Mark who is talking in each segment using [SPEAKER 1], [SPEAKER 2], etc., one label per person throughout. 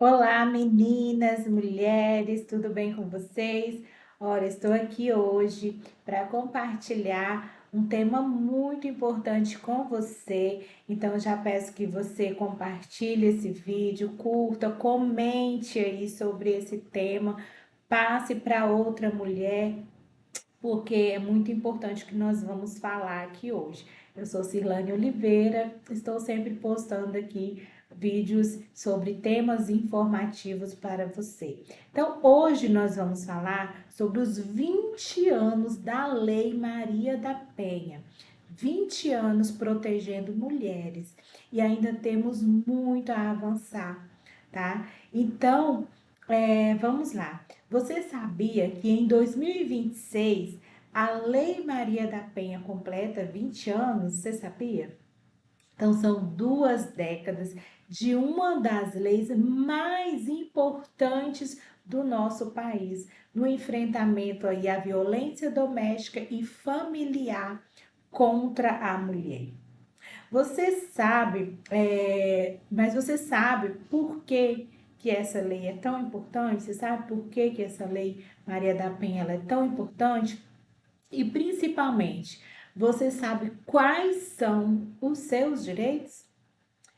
[SPEAKER 1] Olá, meninas, mulheres, tudo bem com vocês? Olha, estou aqui hoje para compartilhar um tema muito importante com você. Então, já peço que você compartilhe esse vídeo, curta, comente aí sobre esse tema, passe para outra mulher, porque é muito importante que nós vamos falar aqui hoje. Eu sou Cirlane Oliveira, estou sempre postando aqui vídeos sobre temas informativos para você. Então, hoje nós vamos falar sobre os 20 anos da Lei Maria da Penha. 20 anos protegendo mulheres e ainda temos muito a avançar, tá? Então, vamos lá. Você sabia que em 2026 a Lei Maria da Penha completa 20 anos? Você sabia? Então, são 2 décadas de uma das leis mais importantes do nosso país no enfrentamento aí à violência doméstica e familiar contra a mulher. Você sabe, mas você sabe por que essa lei é tão importante? Você sabe por que essa lei Maria da Penha ela é tão importante? E principalmente, você sabe quais são os seus direitos?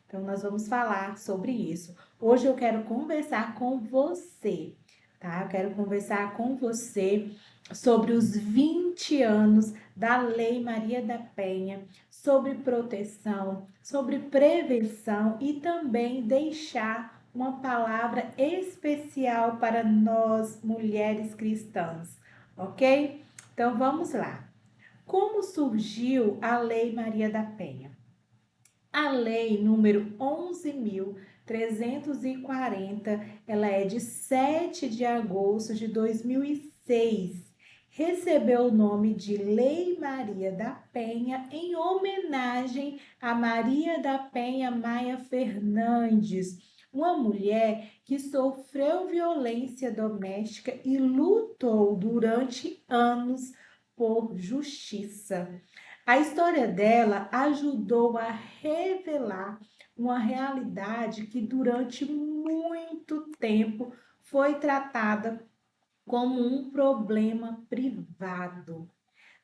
[SPEAKER 1] Então, nós vamos falar sobre isso. Hoje eu quero conversar com você, tá? Eu quero conversar com você sobre os 20 anos da Lei Maria da Penha, sobre proteção, sobre prevenção e também deixar uma palavra especial para nós, mulheres cristãs, ok? Então, vamos lá. Como surgiu a Lei Maria da Penha? A lei número 11.340, ela é de 7 de agosto de 2006. Recebeu o nome de Lei Maria da Penha em homenagem a Maria da Penha Maia Fernandes, uma mulher que sofreu violência doméstica e lutou durante anos por justiça. A história dela ajudou a revelar uma realidade que durante muito tempo foi tratada como um problema privado,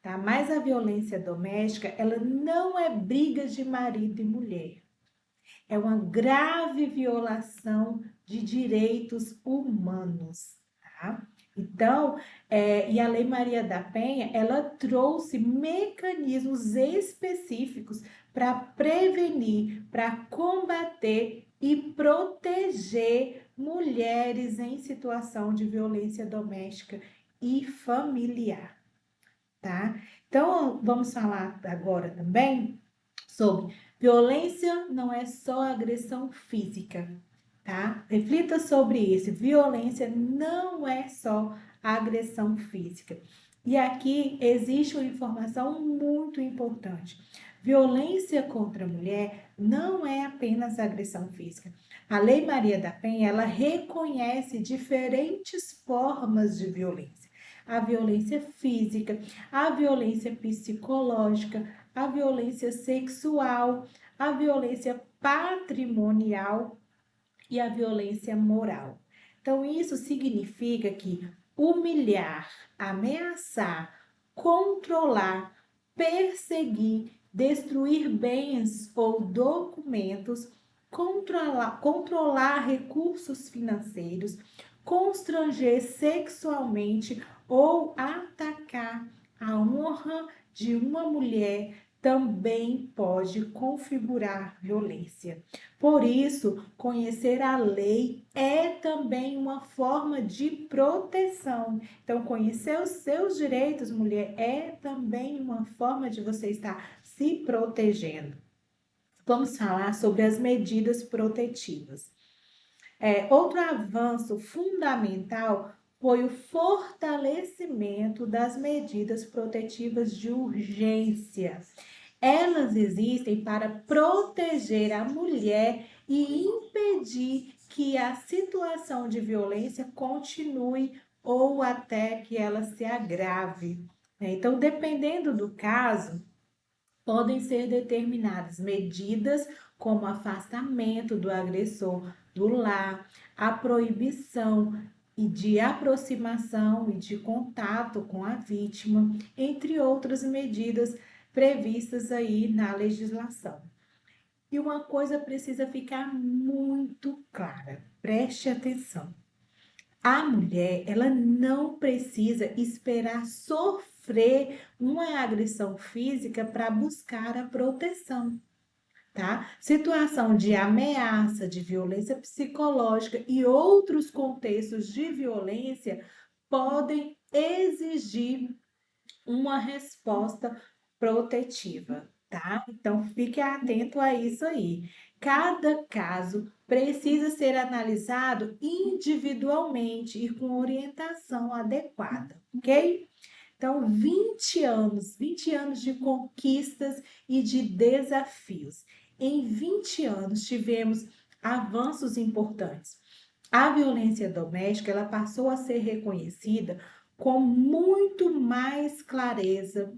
[SPEAKER 1] tá? Mas a violência doméstica, ela não é briga de marido e mulher. É uma grave violação de direitos humanos, tá? Então, e a Lei Maria da Penha, ela trouxe mecanismos específicos para prevenir, para combater e proteger mulheres em situação de violência doméstica e familiar, tá? Então, vamos falar agora também sobre violência não é só agressão física, tá? Reflita sobre isso. Violência não é só agressão física. E aqui existe uma informação muito importante. Violência contra a mulher não é apenas agressão física. A Lei Maria da Penha, ela reconhece diferentes formas de violência. A violência física, a violência psicológica, a violência sexual, a violência patrimonial e a violência moral. Então, isso significa que humilhar, ameaçar, controlar, perseguir, destruir bens ou documentos, controlar recursos financeiros, constranger sexualmente ou atacar a honra de uma mulher também pode configurar violência. Por isso, conhecer a lei é também uma forma de proteção. Então, conhecer os seus direitos, mulher, é também uma forma de você estar se protegendo. Vamos falar sobre as medidas protetivas. Outro avanço fundamental foi o fortalecimento das medidas protetivas de urgência. Elas existem para proteger a mulher e impedir que a situação de violência continue ou até que ela se agrave. Então, dependendo do caso, podem ser determinadas medidas como afastamento do agressor do lar, a proibição e de aproximação e de contato com a vítima, entre outras medidas previstas aí na legislação. E uma coisa precisa ficar muito clara, preste atenção. A mulher, ela não precisa esperar sofrer uma agressão física para buscar a proteção, tá? Situação de ameaça, de violência psicológica e outros contextos de violência podem exigir uma resposta protetiva, tá? Então fique atento a isso aí. Cada caso precisa ser analisado individualmente e com orientação adequada, ok? Então, 20 anos de conquistas e de desafios. Em 20 anos tivemos avanços importantes. A violência doméstica, ela passou a ser reconhecida com muito mais clareza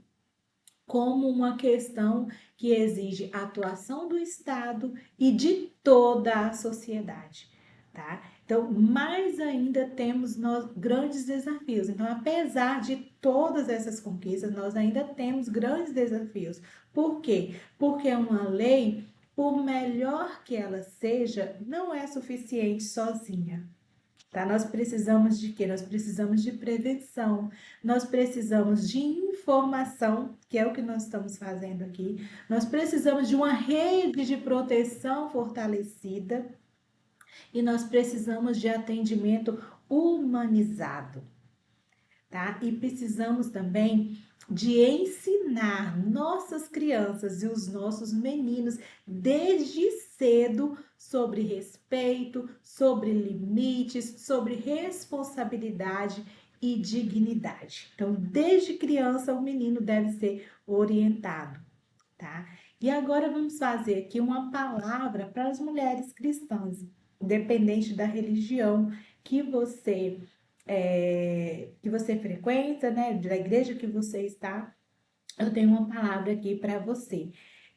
[SPEAKER 1] como uma questão que exige atuação do Estado e de toda a sociedade, tá? Então, mais ainda temos nós grandes desafios. Então, apesar de todas essas conquistas, nós ainda temos grandes desafios. Por quê? Porque uma lei, por melhor que ela seja, não é suficiente sozinha. Tá? Nós precisamos de quê? Nós precisamos de prevenção, nós precisamos de informação, que é o que nós estamos fazendo aqui, nós precisamos de uma rede de proteção fortalecida e nós precisamos de atendimento humanizado, tá? E precisamos também de ensinar nossas crianças e os nossos meninos desde cedo sobre respeito, sobre limites, sobre responsabilidade e dignidade. Então, desde criança, o menino deve ser orientado, tá? E agora vamos fazer aqui uma palavra para as mulheres cristãs, independente da religião que você frequenta, né? Da igreja que você está, eu tenho uma palavra aqui para você.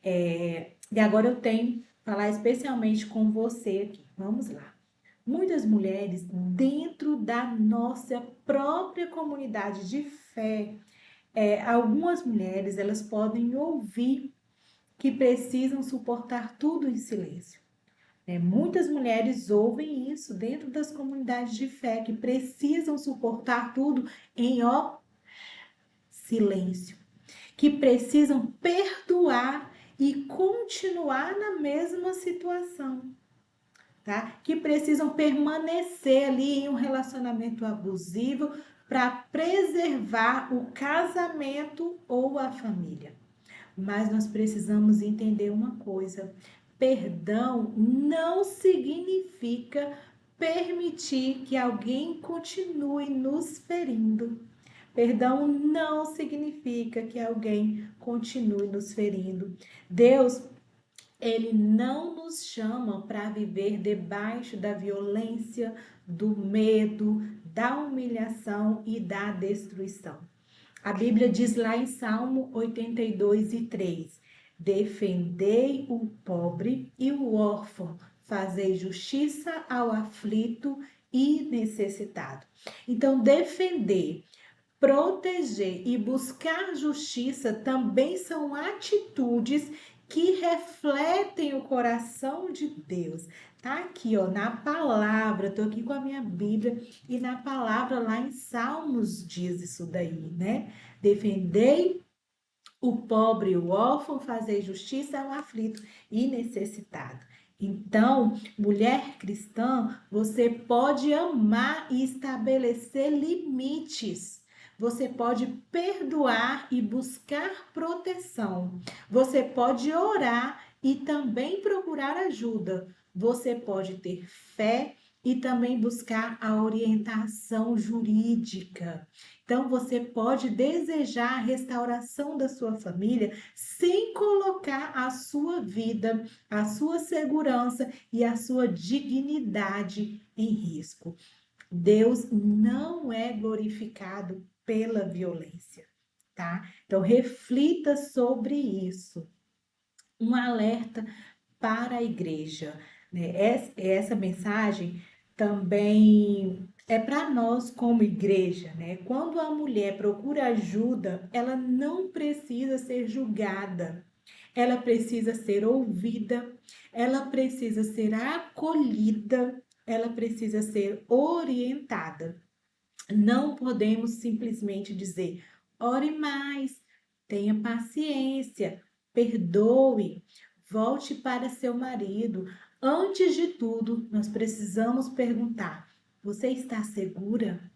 [SPEAKER 1] E agora eu tenho falar especialmente com você aqui. Vamos lá. Muitas mulheres dentro da nossa própria comunidade de fé, algumas mulheres elas podem ouvir que precisam suportar tudo em silêncio. Muitas mulheres ouvem isso dentro das comunidades de fé, que precisam suportar tudo em silêncio, que precisam perdoar e continuar na mesma situação, tá? Que precisam permanecer ali em um relacionamento abusivo para preservar o casamento ou a família. Mas nós precisamos entender uma coisa: perdão não significa permitir que alguém continue nos ferindo. Perdão não significa que alguém continue nos ferindo. Deus, ele não nos chama para viver debaixo da violência, do medo, da humilhação e da destruição. A Bíblia diz lá em Salmo 82:3: defendei o pobre e o órfão, fazei justiça ao aflito e necessitado. Então, defender, proteger e buscar justiça também são atitudes que refletem o coração de Deus. Tá aqui, ó, na palavra, tô aqui com a minha Bíblia e na palavra lá em Salmos diz isso daí, né? Defendei o pobre e o órfão, fazei justiça ao aflito e necessitado. Então, mulher cristã, você pode amar e estabelecer limites. Você pode perdoar e buscar proteção. Você pode orar e também procurar ajuda. Você pode ter fé e também buscar a orientação jurídica. Então, você pode desejar a restauração da sua família sem colocar a sua vida, a sua segurança e a sua dignidade em risco. Deus não é glorificado pela violência, tá? Então, reflita sobre isso. Um alerta para a igreja, né? Essa mensagem também é para nós como igreja, né? Quando a mulher procura ajuda, ela não precisa ser julgada, ela precisa ser ouvida, ela precisa ser acolhida, ela precisa ser orientada. Não podemos simplesmente dizer, ore mais, tenha paciência, perdoe, volte para seu marido. Antes de tudo, nós precisamos perguntar: você está segura?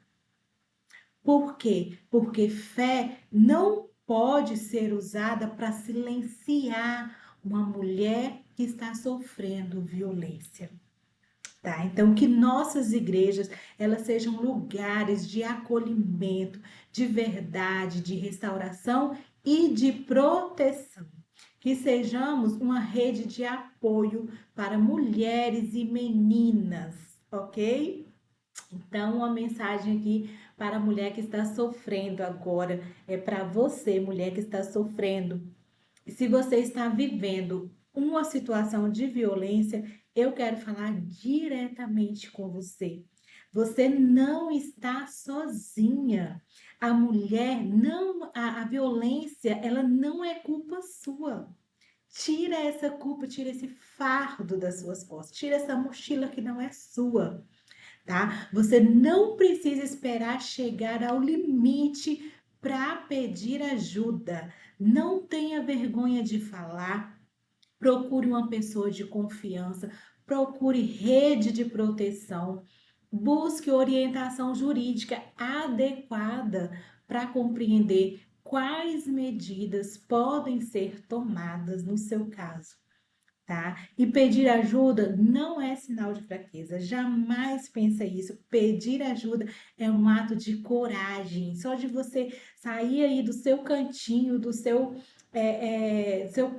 [SPEAKER 1] Por quê? Porque fé não pode ser usada para silenciar uma mulher que está sofrendo violência. Tá? Então, que nossas igrejas elas sejam lugares de acolhimento, de verdade, de restauração e de proteção. Que sejamos uma rede de apoio para mulheres e meninas, ok? Então, uma mensagem aqui para a mulher que está sofrendo agora, é para você, mulher que está sofrendo. E se você está vivendo uma situação de violência, eu quero falar diretamente com você. Você não está sozinha. A mulher não, a violência, ela não é culpa sua. Tira essa culpa, tira esse fardo das suas costas, tira essa mochila que não é sua, tá? Você não precisa esperar chegar ao limite para pedir ajuda. Não tenha vergonha de falar. Procure uma pessoa de confiança, procure rede de proteção, busque orientação jurídica adequada para compreender quais medidas podem ser tomadas no seu caso, tá? E pedir ajuda não é sinal de fraqueza, jamais pensa isso. Pedir ajuda é um ato de coragem, só de você sair aí do seu cantinho, do seu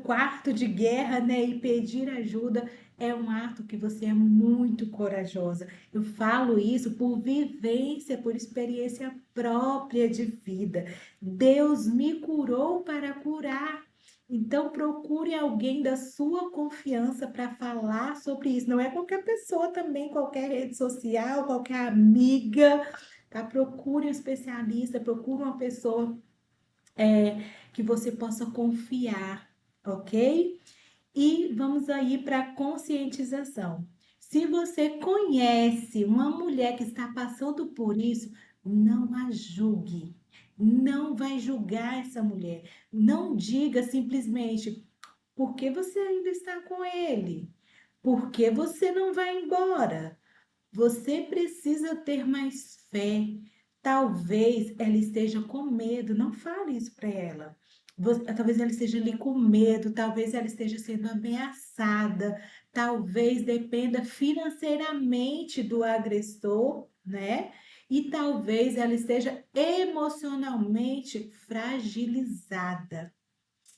[SPEAKER 1] quarto de guerra, né, e pedir ajuda é um ato que você é muito corajosa. Eu falo isso por vivência, por experiência própria de vida. Deus me curou para curar. Então, procure alguém da sua confiança para falar sobre isso. Não é qualquer pessoa também, qualquer rede social, qualquer amiga, tá? Procure um especialista, procure uma pessoa que você possa confiar, ok? E vamos aí para a conscientização. Se você conhece uma mulher que está passando por isso, não a julgue. Não vai julgar essa mulher. Não diga simplesmente, por que você ainda está com ele? Por que você não vai embora? Você precisa ter mais fé. Talvez ela esteja com medo. Não fale isso para ela. Talvez ela esteja ali com medo, talvez ela esteja sendo ameaçada, talvez dependa financeiramente do agressor, né? E talvez ela esteja emocionalmente fragilizada.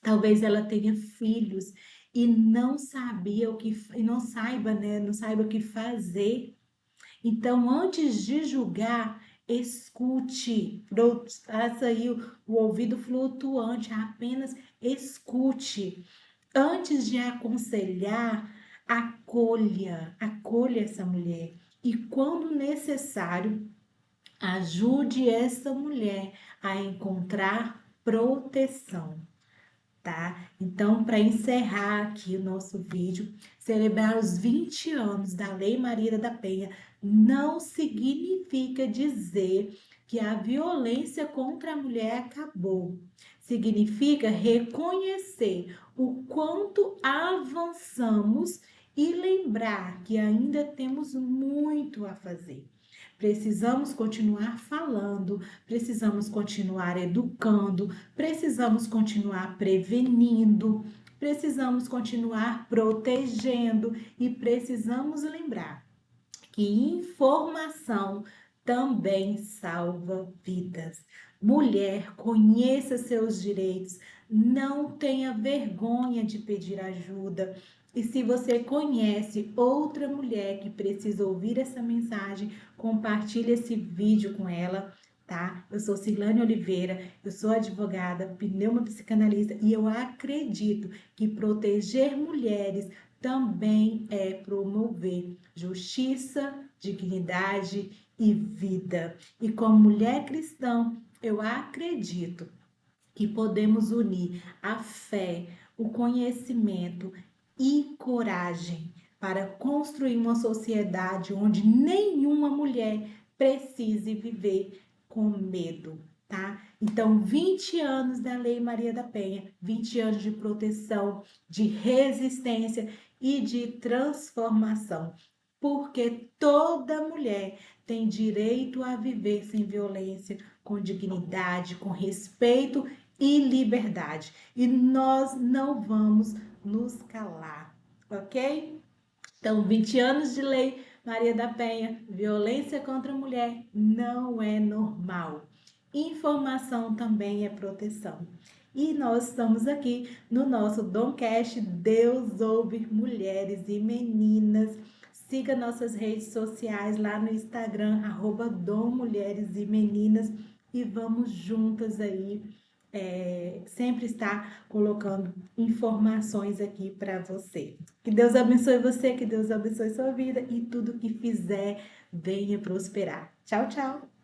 [SPEAKER 1] Talvez ela tenha filhos e não sabia o que e não saiba, né? Não saiba o que fazer. Então, antes de julgar, escute. Faça aí o ouvido flutuante, apenas escute. Antes de aconselhar, acolha essa mulher. E quando necessário, ajude essa mulher a encontrar proteção, tá? Então, para encerrar aqui o nosso vídeo, celebrar os 20 anos da Lei Maria da Penha não significa dizer que a violência contra a mulher acabou. Significa reconhecer o quanto avançamos e lembrar que ainda temos muito a fazer. Precisamos continuar falando, precisamos continuar educando, precisamos continuar prevenindo, precisamos continuar protegendo e precisamos lembrar que informação também salva vidas. Mulher, conheça seus direitos, não tenha vergonha de pedir ajuda. E se você conhece outra mulher que precisa ouvir essa mensagem, compartilhe esse vídeo com ela, tá? Eu sou Cirlane Oliveira, eu sou advogada, pneumopsicanalista e eu acredito que proteger mulheres também é promover justiça, dignidade e vida. E como mulher cristã, eu acredito que podemos unir a fé, o conhecimento e coragem para construir uma sociedade onde nenhuma mulher precise viver com medo, tá? Então, 20 anos da Lei Maria da Penha, 20 anos de proteção, de resistência e de transformação, porque toda mulher tem direito a viver sem violência, com dignidade, com respeito e liberdade. E nós não vamos nos calar, ok? Então, 20 anos de lei, Maria da Penha, violência contra a mulher não é normal. Informação também é proteção. E nós estamos aqui no nosso Domcast Deus ouve mulheres e meninas. Siga nossas redes sociais lá no Instagram, @Dom Mulheres e Meninas, e vamos juntas aí sempre estar colocando informações aqui para você. Que Deus abençoe você, que Deus abençoe sua vida e tudo que fizer venha prosperar. Tchau, tchau!